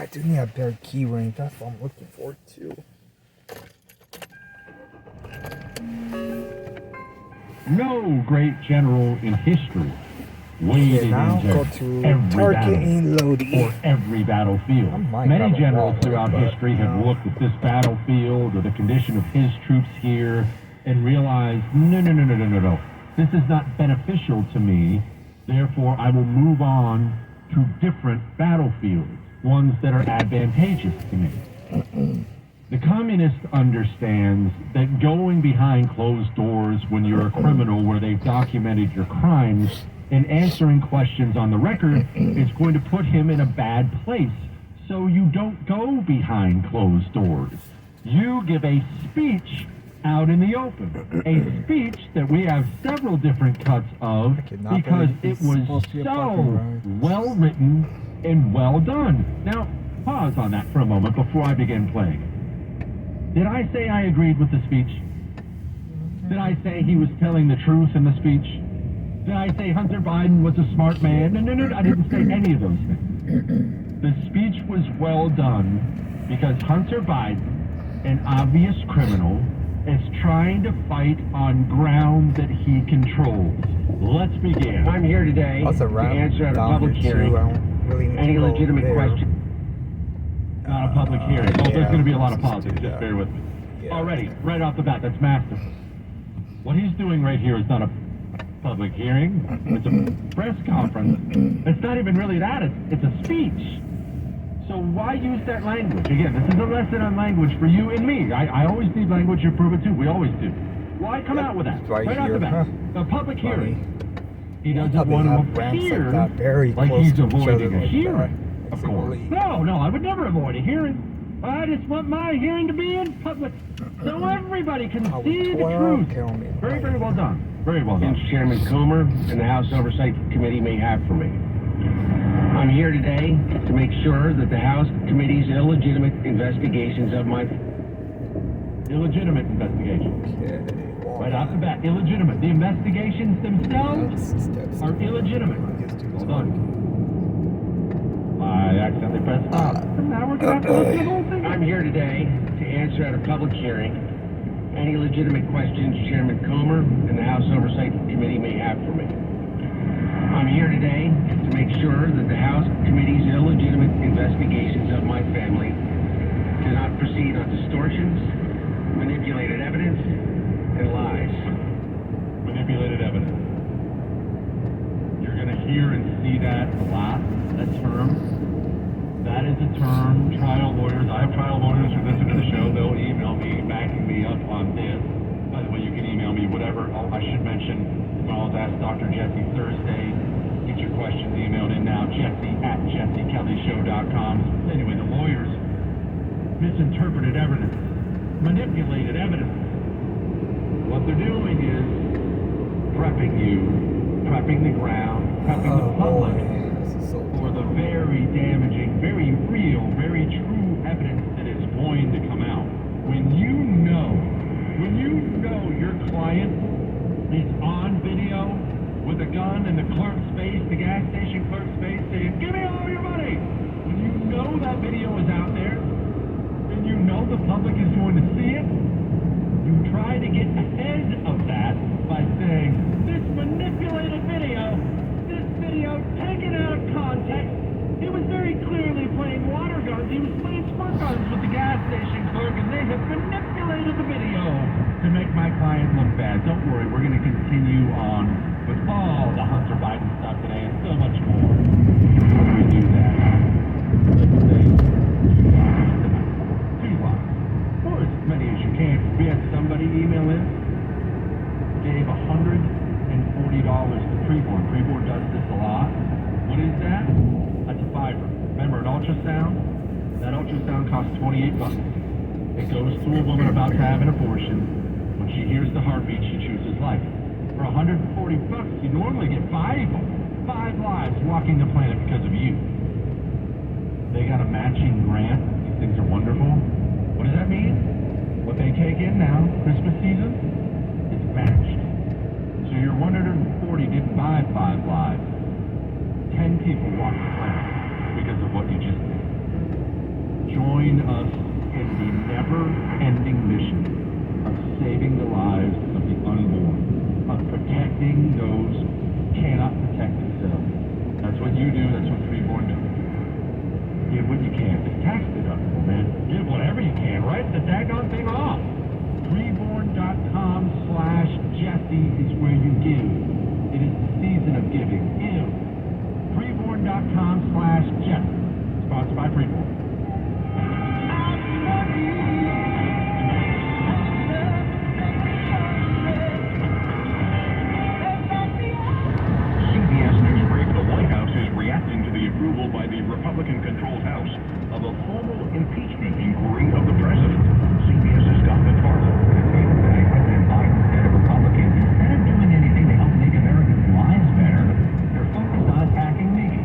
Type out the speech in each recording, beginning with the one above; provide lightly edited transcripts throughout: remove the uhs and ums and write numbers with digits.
I do need a better key ring. That's what I'm looking for too. No great general in history waded now into go to every target battle in Lodi. or every battlefield. Many generals throughout history have looked at this battlefield or the condition of his troops here and realized, no. This is not beneficial to me. Therefore, I will move on to different battlefields, ones that are advantageous to me. The communist understands that going behind closed doors when you're a criminal where they've documented your crimes and answering questions on the record is going to put him in a bad place. So you don't go behind closed doors. You give a speech out in the open. A speech that we have several different cuts of because it was so well written and well done. Now, pause on that for a moment before I begin playing. Did I say I agreed with the speech? Did I say he was telling the truth in the speech? Did I say Hunter Biden was a smart man? No, I didn't say any of those things. The speech was well done because Hunter Biden, an obvious criminal, is trying to fight on ground that he controls. Let's begin. I'm here today to answer at a public hearing any legitimate question. Not a public hearing. Oh, there's going to be a lot of politics. Just bear with me. Already, right off the bat, that's masterful. What he's doing right here is not a public hearing. It's a press conference. It's not even really that. It's a speech. So why use that language? Again, this is a lesson on language for you and me. I always need language to prove it too. We always do. Why come out with that? Right off the bat. A public hearing. He doesn't want to appear like he's avoiding a hearing. Of course. No, I would never avoid a hearing. I just want my hearing to be in public so everybody can see the truth. Very well done. Very well done. Chairman Comer and the House Oversight Committee may have for me. I'm here today to make sure that the House Committee's illegitimate investigations of my... Illegitimate investigations. Right off the bat, illegitimate. The investigations themselves are illegitimate. Hold on. I accidentally pressed stop. Now we're going to have to look at the whole thing. I'm here today to answer at a public hearing any legitimate questions Chairman Comer and the House Oversight Committee may have for me. I'm here today to make sure that the House Committee's illegitimate investigations of my family do not proceed on distortions, manipulated evidence, and lies. Manipulated evidence. You're going to hear and see that a lot, that term. That is a term trial lawyers, I have trial lawyers who listen to the show, they'll email me, backing me up on this. By the way, you can email me whatever. Oh, I should mention, you can always ask Dr. Jesse Thursday. Get your questions emailed in now, jesse@jessekellyshow.com. Anyway, the lawyers misinterpreted evidence, manipulated evidence. What they're doing is prepping you, prepping the ground, prepping the public for the very damaging, very real, very true evidence that is going to come out. When you know your client is on video with a gun in the clerk's face, the gas station clerk's face, saying, "Give me all your money!" When you know that video is out there, and you know the public is going to see it, you try to get ahead of that by saying, "This manipulated video, taken out of context, he was very clearly playing water guns, he was playing squirt guns with the gas station clerk, and they have manipulated the video to make my client look bad." Don't worry, we're going to continue on with all the Hunter Biden stuff today and so much more. How do we do that? Let's say 2 lives. Or as many as you can. We had somebody email in, gave $140 to Preborn. Preborn does this a lot. What is that? That's a fiver. Remember an ultrasound? That ultrasound costs $28. It goes to a woman about to have an abortion. When she hears the heartbeat, she chooses life. For $140, you normally get 5 lives walking the planet because of you. They got a matching grant. These things are wonderful. What does that mean? What they take in now, Christmas season, is matched. So your 140 didn't buy 5 lives. 10 people walked the planet because of what you just did. the lives of the unborn, of protecting those who cannot protect themselves. That's what you do. That's what Freeborn does. Give what you can. It's tax deductible, man. Give whatever you can. Write the daggone thing off. Freeborn.com/Jesse is where you give. It is the season of giving. Give. Freeborn.com/Jesse. Sponsored by Freeborn. CBS News Brief. The White House is reacting to the approval by the Republican-controlled House of a formal impeachment inquiry of the president. CBS's Stockton. President Biden said Republicans, instead of doing anything to help make Americans' lives better, they're focused on attacking me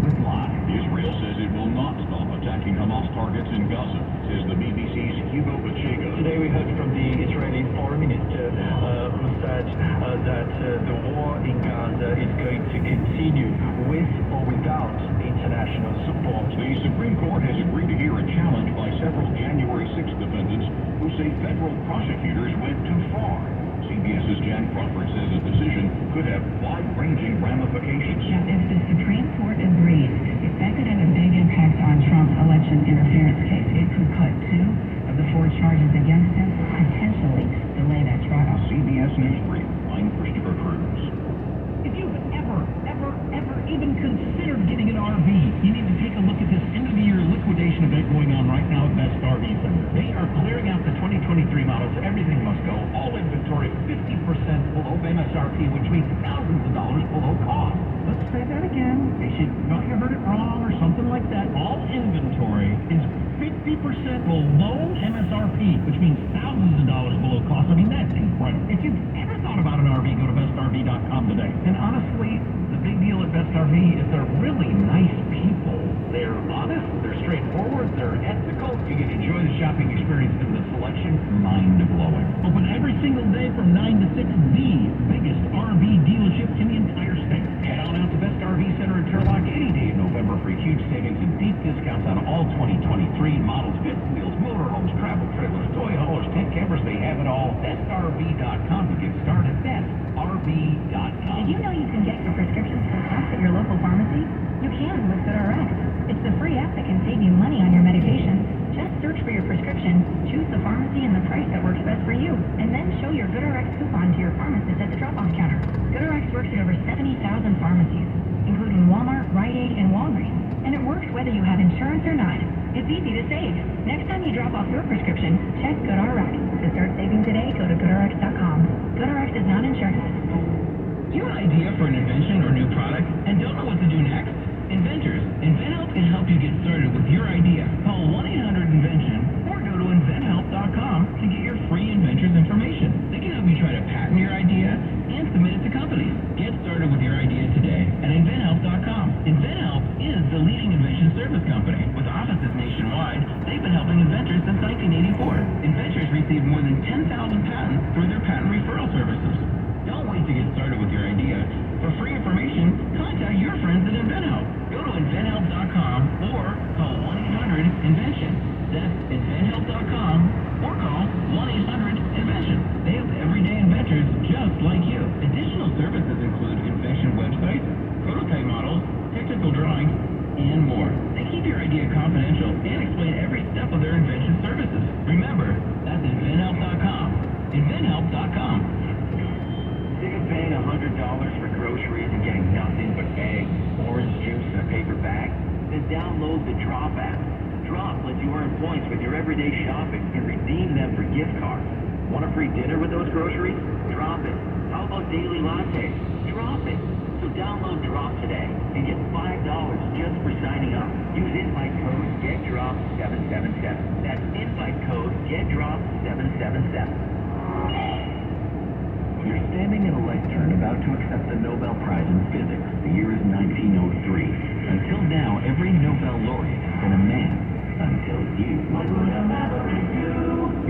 with lies. Israel says it will not stop attacking Hamas targets in Gaza, says the BBC's Hugo Pacheco. Today we heard from the Israeli Foreign Minister who said that the war in Gaza is going to continue with or without international support. The Supreme Court has agreed to hear a challenge by several January 6th defendants who say federal prosecutors went too far. CBS's Jan Crawford says a decision could have wide-ranging ramifications. If the Supreme Court agrees, that could have a big impact on Trump's election interference case. It could cut 2 of the 4 charges against him, potentially delay that trial. CBS News Brief. I'm Christopher Cruz. If you've ever even considered getting an RV, you need to take a look at this end-of-the-year liquidation event going on right now at Best RV Center. They are clearing out the 2023 models. Everything must go. All inventory 50% below MSRP, which means thousands of dollars below cost. Let's say that again. They should not you heard it wrong or something like that. All inventory is 50% below MSRP, which means thousands of dollars below cost. I mean, that's incredible. If you've ever thought about an RV, go to bestrv.com today. And honestly, the big deal at Best RV is they're really nice people. They're honest, they're straightforward, they're ethical. You can enjoy the shopping experience and the selection, mind-blowing. Open every single day from 9 to 6, the biggest RV dealership in the entire state. Head on out to Best RV Center in Turlock any day in November for huge savings and deep discounts on all 2023 models, fifth wheels, motorhomes, travel trailers, toy haulers, tent campers. They have it all. BestRV.com to get started. BestRV.com. Did you know you can get your prescriptions for pumps at your local pharmacy? You can with GoodRx. It's the free app that can save you money on your medication. Just search for your prescription, choose the pharmacy and the price that works best for you, and then show your GoodRx coupon to your pharmacist at the drop-off counter. GoodRx works at over 70,000 pharmacies, including Walmart, Rite Aid, and Walgreens. And it works whether you have insurance or not. It's easy to save. Next time you drop off your prescription, check GoodRx. To start saving today, go to GoodRx.com. GoodRx is not insurance. Do you have an idea for an invention or new product and don't know what to do next? Inventors, InventHelp can help you get started with your idea. Call 1-800-INVENTION or go to InventHelp.com to get your free inventor's information. They can help you try to patent your idea and submit it to companies. Get started with your idea today at InventHelp.com. InventHelp is the leading invention service company. With offices nationwide, they've been helping inventors since 1984. Inventors receive more than 10,000 patents through their patent referral services. Don't wait to get started with your idea. For free information, contact your friends at InventHelp. Go to InventHelp.com or call 1-800-INVENTION. That's InventHelp.com or call 1-800-INVENTION. They help everyday inventors just like you. Additional services include invention websites, prototype models, technical drawings, and more. They keep your idea confidential and explain every step of their invention services. Remember, that's InventHelp.com. InventHelp.com. Sick of paying $100 for groceries and getting nothing but eggs, orange juice, and a paper bag? Then download the Drop app. Drop lets you earn points with your everyday shopping and redeem them for gift cards. Want a free dinner with those groceries? Drop it. How about daily lattes? Drop it. So download Drop today and get $5 just for signing up. Use invite code GetDrop777. That's invite code GetDrop777. You're standing at a lectern about to accept the Nobel Prize in Physics. The year is 1903. Until now, every Nobel laureate has been a man. Until you.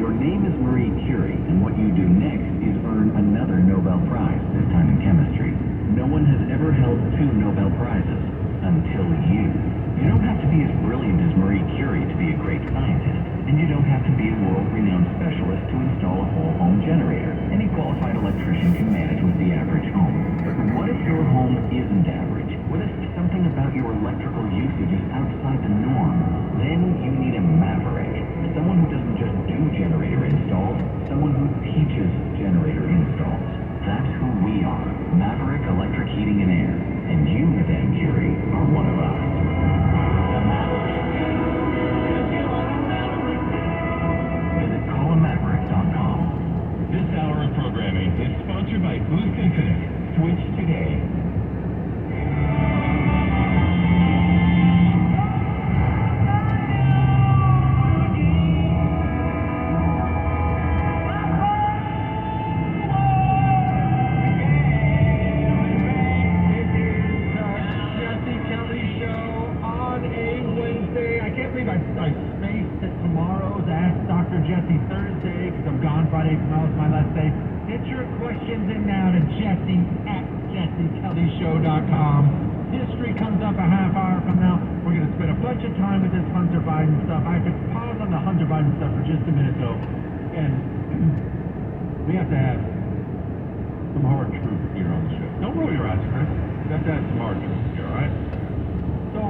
Your name is Marie Curie, and what you do next is earn another Nobel Prize, this time in chemistry. No one has ever held 2 Nobel Prizes. Until you. You don't have to be as brilliant as Marie Curie to be a great scientist, and you don't have to be a world-renowned specialist to install a whole home generator. Any qualified electrician can manage with the average home. But what if your home isn't average? What if something about your electrical usage is outside the norm? Then you need a maverick. Someone who doesn't just do generator installs, someone who teaches generator installs. That's who we are. Maverick Electric Heating and Air. And you, Madame Curie, are one of us. The Maverick. Visit callamaverick.com. This hour of programming is sponsored by Boost Infinite. Switch today. History comes up a half hour from now. We're going to spend a bunch of time with this Hunter Biden stuff. I have to pause on the Hunter Biden stuff for just a minute, though. And we have to have some hard truth here on the show. Don't roll your eyes, Chris. We have to have some hard truth here, all right? So,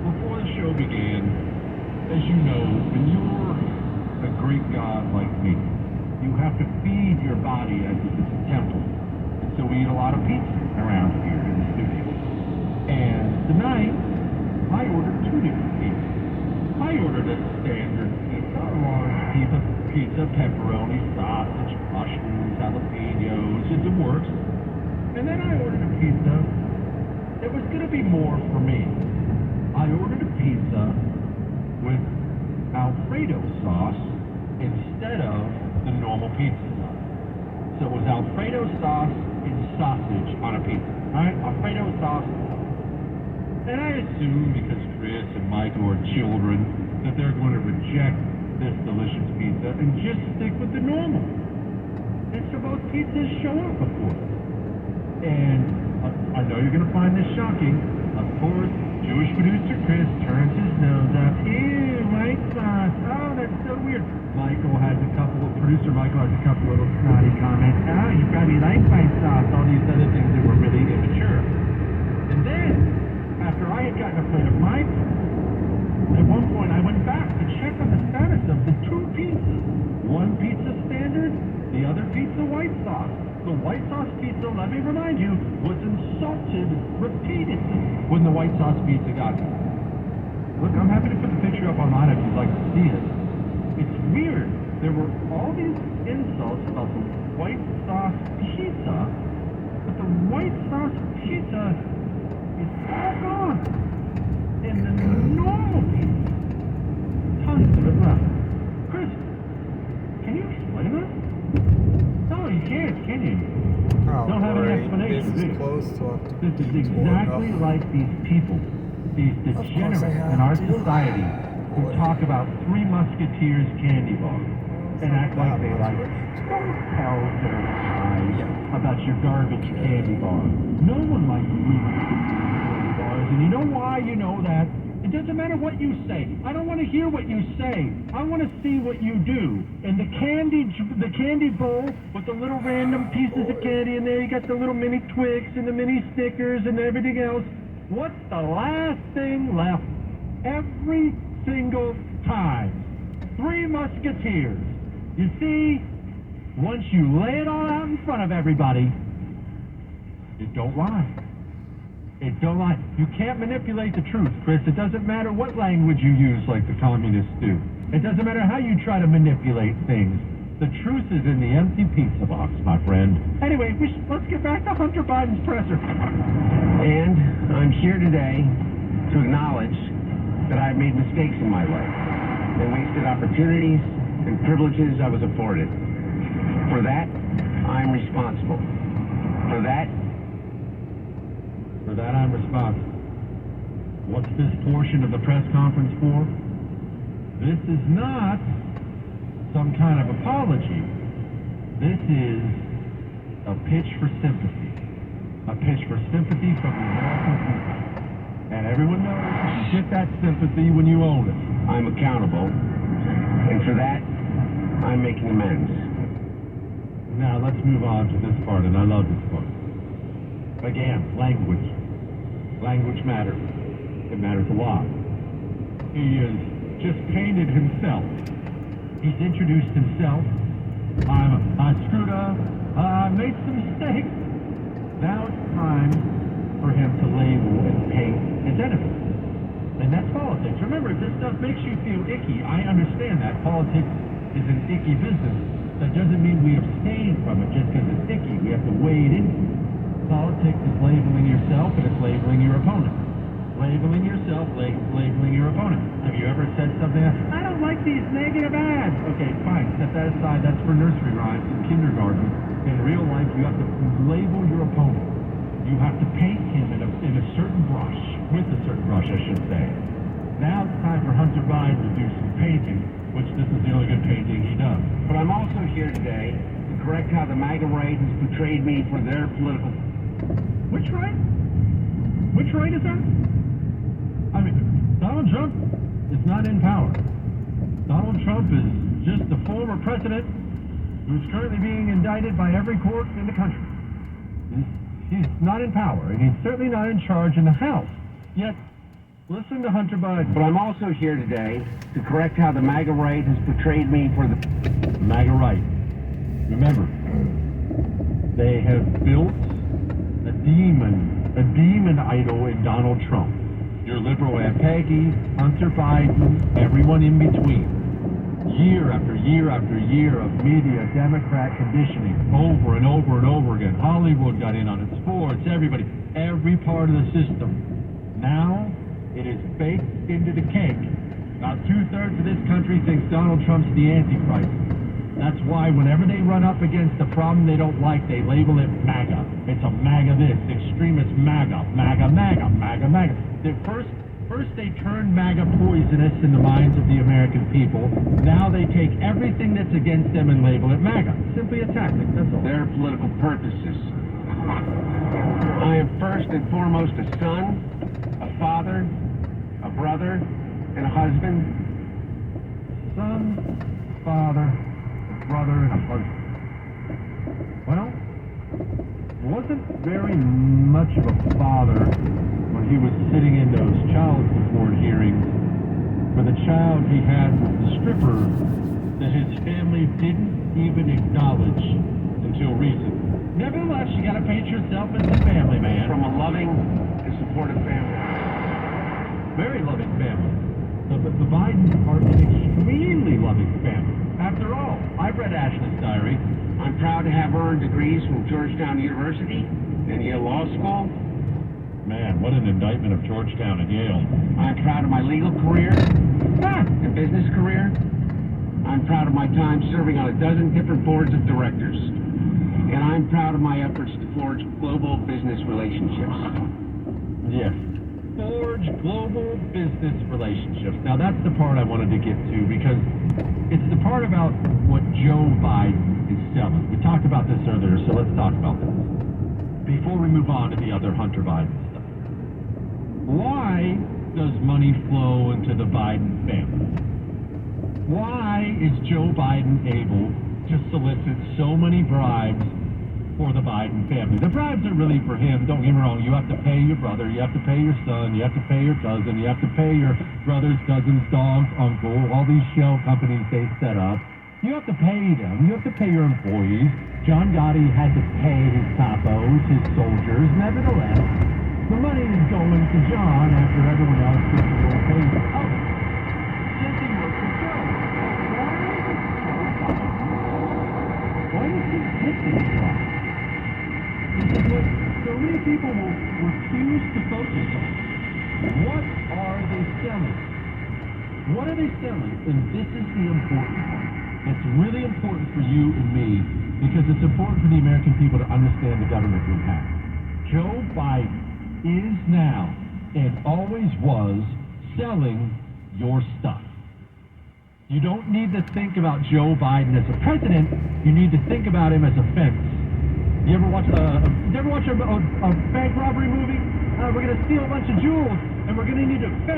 before the show began, as you know, when you're a Greek god like me, you have to feed your body as if it's a temple. And so we eat a lot of pizza around here in the studio. And tonight, I ordered two different pizzas. I ordered a standard pizza, a large pizza, pepperoni, sausage, mushrooms, jalapenos, and the works. And then I ordered a pizza that was going to be more for me. I ordered a pizza with Alfredo sauce instead of the normal pizza sauce. So it was Alfredo sauce and sausage on a pizza. All right, Alfredo sauce. And I assume, because Chris and Michael are children, that they're going to reject this delicious pizza and just stick with the normal. And so both pizzas show up, of course. And I know you're going to find this shocking. Of course, Jewish producer Chris turns his nose up. Ew, white sauce. Oh, that's so weird. Producer Michael has a couple little snotty comments. Oh, you probably like white sauce. All these other things that were really immature. And then, after I had gotten a plate of my food, at one point I went back to check on the status of the two pizzas. One pizza standard, the other pizza white sauce. The white sauce pizza, let me remind you, was insulted repeatedly when the white sauce pizza got there. Look, I'm happy to put the picture up online if you'd like to see it. It's weird. There were all these insults about the white sauce pizza, but the white sauce pizza is all gone. And the normal pizza, tons of it left. Chris, can you explain that? No, you can't, can you? Oh, don't have any explanation, this do is you? close to This is exactly like these people, these degenerates in our society who talk about Three Musketeers candy bars and act like they like don't tell their lies about your garbage candy bar. No one likes Three Musketeers candy bars, and you know why you know that? It doesn't matter what you say. I don't want to hear what you say. I want to see what you do. And the candy bowl with the little random pieces of candy in there, you got the little mini Twix and the mini Snickers and everything else. What's the last thing left every single time? Three Musketeers. You see, once you lay it all out in front of everybody, it don't lie. It don't lie. You can't manipulate the truth, Chris. It doesn't matter what language you use like the communists do. It doesn't matter how you try to manipulate things. The truth is in the empty pizza box, my friend. Anyway, let's get back to Hunter Biden's presser. And I'm here today to acknowledge that I've made mistakes in my life and wasted opportunities and privileges I was afforded. For that, I'm responsible. For that, I'm responsible. What's this portion of the press conference for? This is not some kind of apology. This is a pitch for sympathy. A pitch for sympathy from the American people. And everyone knows you get that sympathy when you own it. I'm accountable. And for that, I'm making amends. Now let's move on to this part, and I love this part. Again, language. Language matters. It matters a lot. He has just painted himself. He's introduced himself. I screwed up. I made some mistakes. Now it's time for him to label and paint his enemies. And that's politics. Remember, if this stuff makes you feel icky, I understand that. Politics is an icky business. That doesn't mean we abstain from it just because it's icky. We have to wade into it. Politics is labeling yourself and it's labeling your opponent. Labeling yourself, labeling your opponent. Have you ever said something like, I don't like these negative ads? Okay, fine, set that aside. That's for nursery rhymes in kindergarten. In real life, you have to label your opponent. You have to paint him in a certain brush, with a certain brush, I should say. Now it's time for Hunter Biden to do some painting, which this is the only good painting he does. But I'm also here today to correct how the MAGA right has portrayed me for their political... Which right? Which right is that? I mean, Donald Trump is not in power. Donald Trump is just a former president who's currently being indicted by every court in the country. He's not in power, and he's certainly not in charge in the House. Yet, listen to Hunter Biden. But I'm also here today to correct how the MAGA right has portrayed me for the MAGA right. Remember, they have built a demon idol in Donald Trump. Your liberal Aunt Peggy, Hunter Biden, everyone in between. Year after year after year of media, Democrat conditioning, over and over and over again. Hollywood got in on it, sports, everybody, every part of the system. Now, it is baked into the cake. About 2/3 of this country thinks Donald Trump's the Antichrist. That's why whenever they run up against a problem they don't like, they label it MAGA. It's a MAGA this, extremist MAGA, MAGA, MAGA, MAGA, MAGA. First they turn MAGA poisonous in the minds of the American people. Now they take everything that's against them and label it MAGA. Simply a tactic, that's all. their political purposes. I am first and foremost a son, a father, a brother, and a husband. Son, father, brother, and a husband. Well, wasn't very much of a father when he was sitting in those child support hearings for the child he had with the stripper that his family didn't even acknowledge until recently. Nevertheless, you gotta paint yourself as a family man. From a loving and supportive family. Very loving family. The Bidens are an extremely loving family. After all, I've read Ashley's diary. I'm proud to have earned degrees from Georgetown University and Yale Law School. Man, what an indictment of Georgetown and Yale. I'm proud of my legal career and business career. I'm proud of my time serving on a dozen different boards of directors. And I'm proud of my efforts to forge global business relationships. Yes. Forge global business relationships. Now that's the part I wanted to get to because it's the part about what Joe Biden is selling. We talked about this earlier, so let's talk about this. Before we move on to the other Hunter Biden stuff. Why does money flow into the Biden family? Why is Joe Biden able to solicit so many bribes for the Biden family? The bribes are really for him. Don't get me wrong. You have to pay your brother. You have to pay your son. You have to pay your cousin. You have to pay your brother's cousin's dog's uncle. All these shell companies they set up. You have to pay them. You have to pay your employees. John Gotti had to pay his capos, his soldiers. Nevertheless, the money is going to John after everyone else gets to go pay them. Oh, something works for Joe. Why does he hit this guy? This is what so many people will refuse to focus on. What are they selling? What are they selling? And this is the important part. It's really important for you and me because it's important for the American people to understand the government we have. Joe Biden is now and always was selling your stuff. You don't need to think about Joe Biden as a president. You need to think about him as a fence. You ever watch a bank robbery movie? We're going to steal a bunch of jewels, and we're going to need a fence.